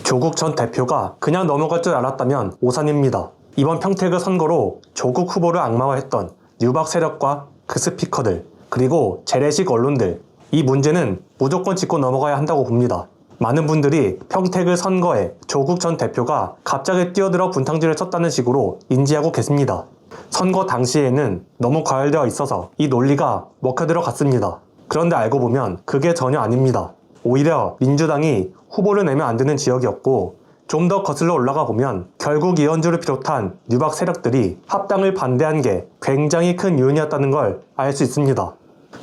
조국 전 대표가 그냥 넘어갈 줄 알았다면 오산입니다. 이번 평택을 선거로 조국 후보를 악마화했던 뉴박 세력과 그 스피커들, 그리고 재래식 언론들, 이 문제는 무조건 짚고 넘어가야 한다고 봅니다. 많은 분들이 평택을 선거에 조국 전 대표가 갑자기 뛰어들어 분탕질을 쳤다는 식으로 인지하고 계십니다. 선거 당시에는 너무 과열되어 있어서 이 논리가 먹혀들어 갔습니다. 그런데 알고 보면 그게 전혀 아닙니다. 오히려 민주당이 후보를 내면 안 되는 지역이었고, 좀 더 거슬러 올라가 보면 결국 이현주를 비롯한 뉴박 세력들이 합당을 반대한 게 굉장히 큰 요인이었다는 걸 알 수 있습니다.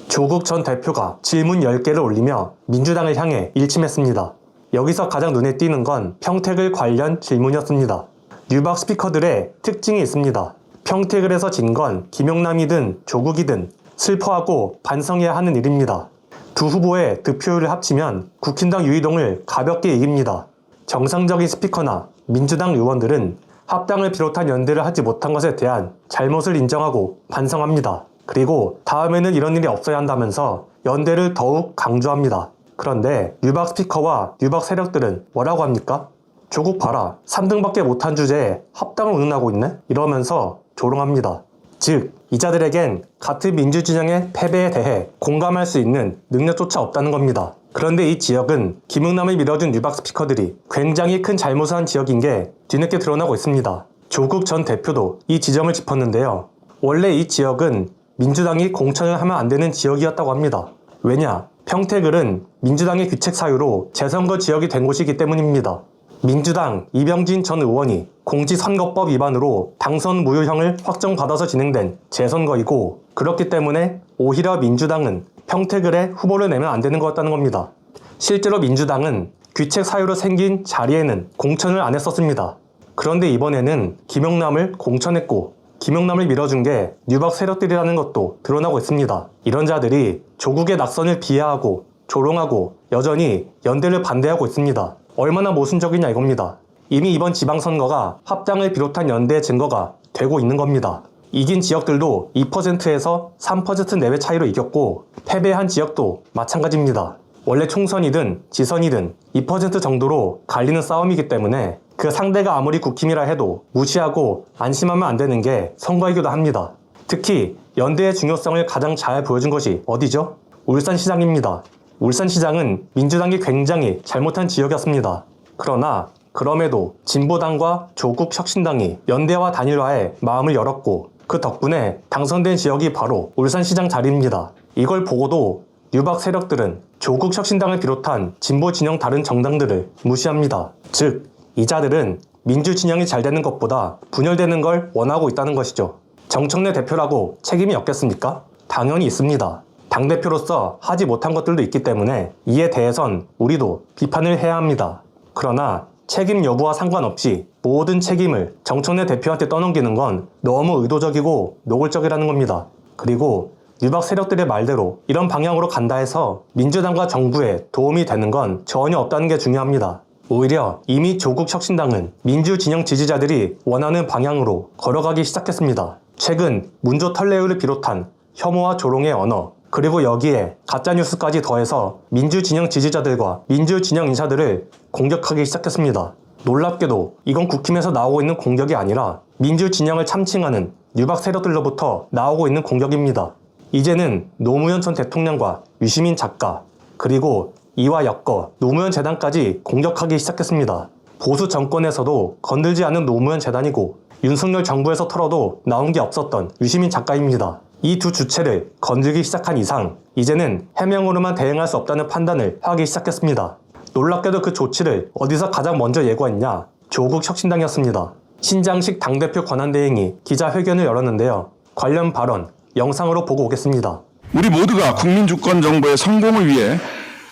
조국 전 대표가 질문 10개를 올리며 민주당을 향해 일침했습니다. 여기서 가장 눈에 띄는 건 평택을 관련 질문이었습니다. 뉴박 스피커들의 특징이 있습니다. 평택을 해서 진 건 김용남이든 조국이든 슬퍼하고 반성해야 하는 일입니다. 두 후보의 득표율을 합치면 국힘당 유이동을 가볍게 이깁니다. 정상적인 스피커나 민주당 의원들은 합당을 비롯한 연대를 하지 못한 것에 대한 잘못을 인정하고 반성합니다. 그리고 다음에는 이런 일이 없어야 한다면서 연대를 더욱 강조합니다. 그런데 뉴박 스피커와 뉴박 세력들은 뭐라고 합니까? 조국 봐라, 3등밖에 못한 주제에 합당을 운운하고 있네? 이러면서 조롱합니다. 즉, 이자들에겐 같은 민주진영의 패배에 대해 공감할 수 있는 능력조차 없다는 겁니다. 그런데 이 지역은 김용남을 밀어준 뉴박 스피커들이 굉장히 큰 잘못을 한 지역인 게 뒤늦게 드러나고 있습니다. 조국 전 대표도 이 지점을 짚었는데요. 원래 이 지역은 민주당이 공천을 하면 안 되는 지역이었다고 합니다. 왜냐? 평택을은 민주당의 귀책 사유로 재선거 지역이 된 곳이기 때문입니다. 민주당 이병진 전 의원이 공직선거법 위반으로 당선 무효형을 확정받아서 진행된 재선거이고, 그렇기 때문에 오히려 민주당은 평택을에 후보를 내면 안 되는 거였다는 겁니다. 실제로 민주당은 귀책 사유로 생긴 자리에는 공천을 안 했었습니다. 그런데 이번에는 김용남을 공천했고, 김용남을 밀어준 게 뉴박 세력들이라는 것도 드러나고 있습니다. 이런 자들이 조국의 낙선을 비하하고 조롱하고 여전히 연대를 반대하고 있습니다. 얼마나 모순적이냐 이겁니다. 이미 이번 지방선거가 합당을 비롯한 연대의 증거가 되고 있는 겁니다. 이긴 지역들도 2%에서 3% 내외 차이로 이겼고, 패배한 지역도 마찬가지입니다. 원래 총선이든 지선이든 2% 정도로 갈리는 싸움이기 때문에 그 상대가 아무리 국힘이라 해도 무시하고 안심하면 안 되는 게 선거이기도 합니다. 특히 연대의 중요성을 가장 잘 보여준 것이 어디죠? 울산시장입니다. 울산시장은 민주당이 굉장히 잘못한 지역이었습니다. 그러나 그럼에도 진보당과 조국혁신당이 연대와 단일화에 마음을 열었고, 그 덕분에 당선된 지역이 바로 울산시장 자리입니다. 이걸 보고도 뉴박 세력들은 조국혁신당을 비롯한 진보 진영 다른 정당들을 무시합니다. 즉, 이 자들은 민주 진영이 잘 되는 것보다 분열되는 걸 원하고 있다는 것이죠. 정청래 대표라고 책임이 없겠습니까? 당연히 있습니다. 당대표로서 하지 못한 것들도 있기 때문에 이에 대해선 우리도 비판을 해야 합니다. 그러나 책임 여부와 상관없이 모든 책임을 정청래 대표한테 떠넘기는 건 너무 의도적이고 노골적이라는 겁니다. 그리고 뉴박 세력들의 말대로 이런 방향으로 간다 해서 민주당과 정부에 도움이 되는 건 전혀 없다는 게 중요합니다. 오히려 이미 조국 혁신당은 민주 진영 지지자들이 원하는 방향으로 걸어가기 시작했습니다. 최근 문조 털레우를 비롯한 혐오와 조롱의 언어, 그리고 여기에 가짜뉴스까지 더해서 민주 진영 지지자들과 민주 진영 인사들을 공격하기 시작했습니다. 놀랍게도 이건 국힘에서 나오고 있는 공격이 아니라 민주 진영을 참칭하는 뉴박 세력들로부터 나오고 있는 공격입니다. 이제는 노무현 전 대통령과 유시민 작가, 그리고 이화 여거, 노무현 재단까지 공격하기 시작했습니다. 보수 정권에서도 건들지 않은 노무현 재단이고, 윤석열 정부에서 털어도 나온 게 없었던 유시민 작가입니다. 이 두 주체를 건들기 시작한 이상 이제는 해명으로만 대응할 수 없다는 판단을 하기 시작했습니다. 놀랍게도 그 조치를 어디서 가장 먼저 예고했냐? 조국 혁신당이었습니다. 신장식 당대표 권한대행이 기자회견을 열었는데요. 관련 발언 영상으로 보고 오겠습니다. 우리 모두가 국민주권정부의 성공을 위해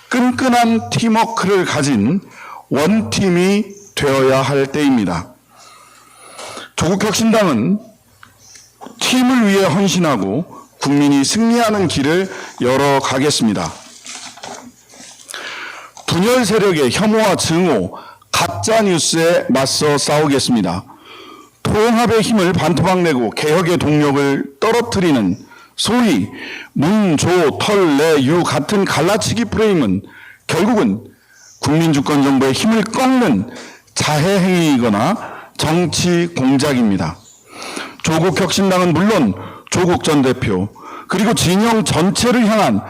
끈끈한 팀워크를 가진 원팀이 되어야 할 때입니다. 조국혁신당은 팀을 위해 헌신하고 국민이 승리하는 길을 열어가겠습니다. 분열 세력의 혐오와 증오, 가짜뉴스에 맞서 싸우겠습니다. 통합의 힘을 반토막 내고 개혁의 동력을 떨어뜨리는 소위 문, 조, 털, 내, 유 같은 갈라치기 프레임은 결국은 국민주권 정부의 힘을 꺾는 자해 행위이거나 정치 공작입니다. 조국 혁신당은 물론 조국 전 대표 그리고 진영 전체를 향한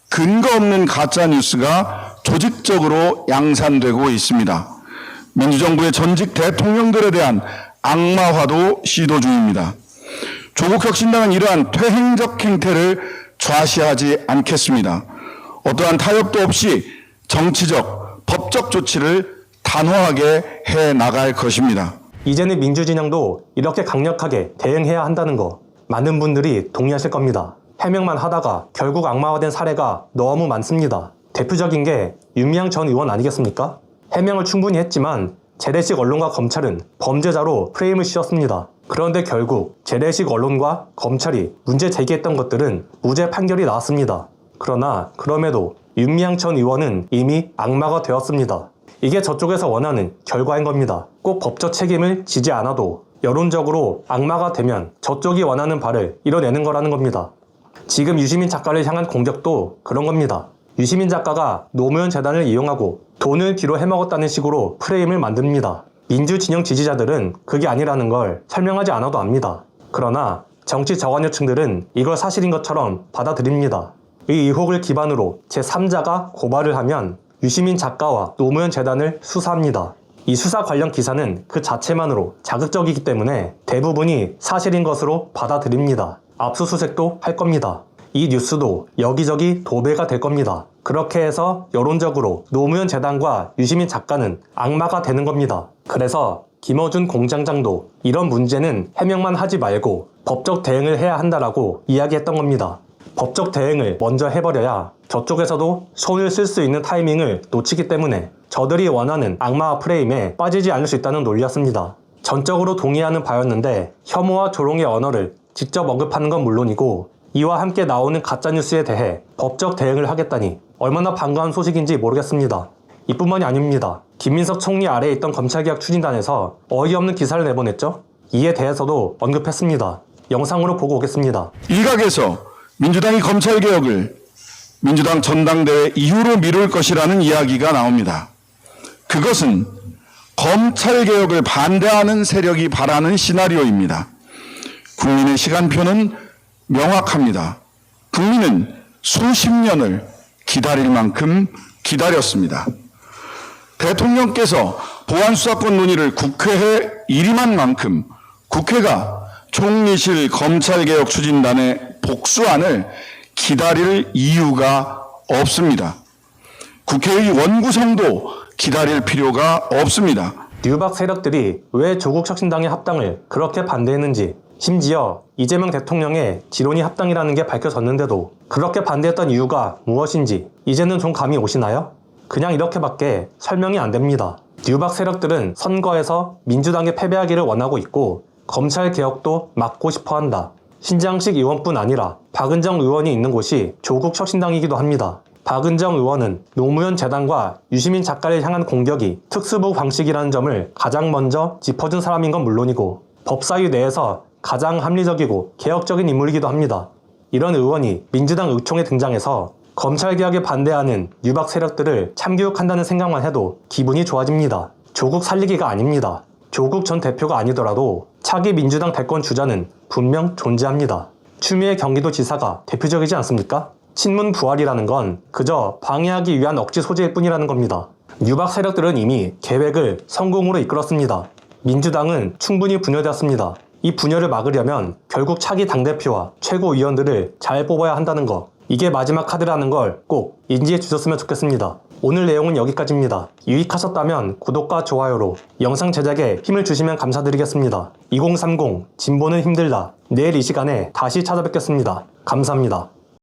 근거 없는 가짜 뉴스가 조직적으로 양산되고 있습니다. 민주정부의 전직 대통령들에 대한 악마화도 시도 중입니다. 조국 혁신당은 이러한 퇴행적 행태를 좌시하지 않겠습니다. 어떠한 타협도 없이 정치적, 법적 조치를 단호하게 해 나갈 것입니다. 이제는 민주진영도 이렇게 강력하게 대응해야 한다는 거 많은 분들이 동의하실 겁니다. 해명만 하다가 결국 악마화된 사례가 너무 많습니다. 대표적인 게 윤미향 전 의원 아니겠습니까? 해명을 충분히 했지만 재래식 언론과 검찰은 범죄자로 프레임을 씌웠습니다. 그런데 결국 재래식 언론과 검찰이 문제 제기했던 것들은 무죄 판결이 나왔습니다. 그러나 그럼에도 윤미향 전 의원은 이미 악마가 되었습니다. 이게 저쪽에서 원하는 결과인 겁니다. 꼭 법적 책임을 지지 않아도 여론적으로 악마가 되면 저쪽이 원하는 바를 이뤄내는 거라는 겁니다. 지금 유시민 작가를 향한 공격도 그런 겁니다. 유시민 작가가 노무현 재단을 이용하고 돈을 뒤로 해먹었다는 식으로 프레임을 만듭니다. 민주진영 지지자들은 그게 아니라는 걸 설명하지 않아도 압니다. 그러나 정치 저관여층들은 이걸 사실인 것처럼 받아들입니다. 이 의혹을 기반으로 제3자가 고발을 하면 유시민 작가와 노무현 재단을 수사합니다. 이 수사 관련 기사는 그 자체만으로 자극적이기 때문에 대부분이 사실인 것으로 받아들입니다. 압수수색도 할 겁니다. 이 뉴스도 여기저기 도배가 될 겁니다. 그렇게 해서 여론적으로 노무현 재단과 유시민 작가는 악마가 되는 겁니다. 그래서 김어준 공장장도 이런 문제는 해명만 하지 말고 법적 대응을 해야 한다라고 이야기했던 겁니다. 법적 대응을 먼저 해버려야 저쪽에서도 손을 쓸 수 있는 타이밍을 놓치기 때문에 저들이 원하는 악마 프레임에 빠지지 않을 수 있다는 논리였습니다. 전적으로 동의하는 바였는데 혐오와 조롱의 언어를 직접 언급하는 건 물론이고 이와 함께 나오는 가짜뉴스에 대해 법적 대응을 하겠다니 얼마나 반가운 소식인지 모르겠습니다. 이뿐만이 아닙니다. 김민석 총리 아래에 있던 검찰개혁 추진단에서 어이없는 기사를 내보냈죠? 이에 대해서도 언급했습니다. 영상으로 보고 오겠습니다. 일각에서 민주당이 검찰개혁을 민주당 전당대회 이후로 미룰 것이라는 이야기가 나옵니다. 그것은 검찰개혁을 반대하는 세력이 바라는 시나리오입니다. 국민의 시간표는 명확합니다. 국민은 수십 년을 기다릴 만큼 기다렸습니다. 대통령께서 보안수사권 논의를 국회에 일임한 만큼 국회가 총리실 검찰개혁 추진단의 복수안을 기다릴 이유가 없습니다. 국회의 원구성도 기다릴 필요가 없습니다. 뉴박 세력들이 왜 조국 혁신당의 합당을 그렇게 반대했는지, 심지어 이재명 대통령의 지론이 합당이라는 게 밝혀졌는데도 그렇게 반대했던 이유가 무엇인지 이제는 좀 감이 오시나요? 그냥 이렇게밖에 설명이 안 됩니다. 뉴박 세력들은 선거에서 민주당이 패배하기를 원하고 있고 검찰 개혁도 막고 싶어 한다. 신장식 의원뿐 아니라 박은정 의원이 있는 곳이 조국 혁신당이기도 합니다. 박은정 의원은 노무현 재단과 유시민 작가를 향한 공격이 특수부 방식이라는 점을 가장 먼저 짚어준 사람인 건 물론이고 법사위 내에서 가장 합리적이고 개혁적인 인물이기도 합니다. 이런 의원이 민주당 의총에 등장해서 검찰개혁에 반대하는 유박 세력들을 참교육한다는 생각만 해도 기분이 좋아집니다. 조국 살리기가 아닙니다. 조국 전 대표가 아니더라도 차기 민주당 대권 주자는 분명 존재합니다. 추미애 경기도지사가 대표적이지 않습니까? 친문 부활이라는 건 그저 방해하기 위한 억지 소재일 뿐이라는 겁니다. 유박 세력들은 이미 계획을 성공으로 이끌었습니다. 민주당은 충분히 분열되었습니다. 이 분열을 막으려면 결국 차기 당대표와 최고위원들을 잘 뽑아야 한다는 거, 이게 마지막 카드라는 걸 꼭 인지해 주셨으면 좋겠습니다. 오늘 내용은 여기까지입니다. 유익하셨다면 구독과 좋아요로 영상 제작에 힘을 주시면 감사드리겠습니다. 2030 진보는 힘들다. 내일 이 시간에 다시 찾아뵙겠습니다. 감사합니다.